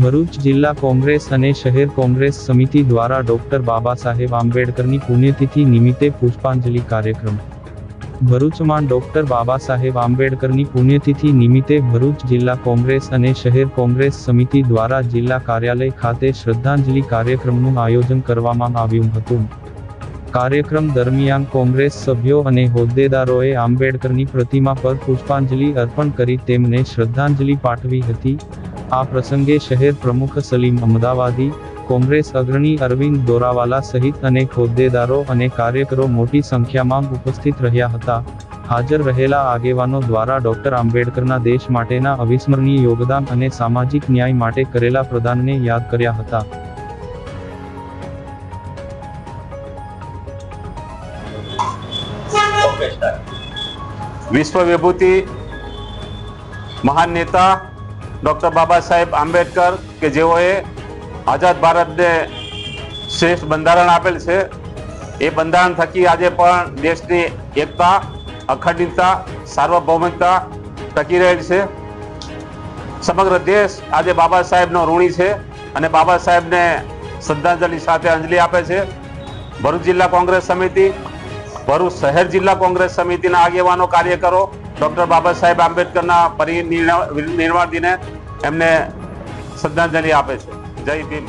ભરૂચ જિલ્લા કોંગ્રેસ અને શહેર કોંગ્રેસ સમિતિ દ્વારા ડોક્ટર બાબા સાહેબ આંબેડકરની પુણ્યતિથિ નિમિત્તે પુષ્પાંજલિ કાર્યક્રમ. ભરૂચમાં ડોક્ટર બાબા સાહેબ આંબેડકરની પુણ્યતિથિ નિમિત્તે ભરૂચ જિલ્લા કોંગ્રેસ અને શહેર કોંગ્રેસ સમિતિ દ્વારા જિલ્લા કાર્યાલય ખાતે શ્રદ્ધાંજલિ કાર્યક્રમનું આયોજન કરવામાં આવ્યું હતું. કાર્યક્રમ દરમિયાન કોંગ્રેસ સભ્યો અને હોદ્દેદારોએ આંબેડકરની પ્રતિમા પર પુષ્પાંજલિ અર્પણ કરી તેમને શ્રદ્ધાંજલિ પાઠવી હતી. આ પ્રસંગે શહેર પ્રમુખ સલીમ અમદાવાદી, કોંગ્રેસ અગ્રણી અરવિંદ દોરાવાલા સહિત અનેક હોદ્દેદારો અને કાર્યકરો મોટી સંખ્યામાં ઉપસ્થિત રહ્યા હતા. હાજર રહેલા આગેવાનો દ્વારા ડોક્ટર આંબેડકરના દેશ માટેના અવિસ્મરણીય યોગદાન અને સામાજિક ન્યાય માટે કરેલા પ્રદાનને યાદ કર્યા હતા. विश्व विभूति महान नेता डॉक्टर बाबा साहेब आंबेडकर के जेओए आजाद भारत ने श्रेष्ठ बंधारण आपेल छे ए बंधारण थकी आज पण देशनी एकता, अखंडितता, सार्वभौमिकता टकी रहेल छे. समग्र देश आज बाबा साहेब नो ऋणी छे अने बाबा साहेब ने श्रद्धांजलि साथे अंजलि आपे छे. भरूच जिल्ला कोंग्रेस समिति, भरूच शहर जिला कोंग्रेस समिति आगेवानो कार्यकरो डॉक्टर बाबा साहेब आंबेडकर परिनिर्वाण दिने एमने श्रद्धांजलि आपे छे. जय भीम.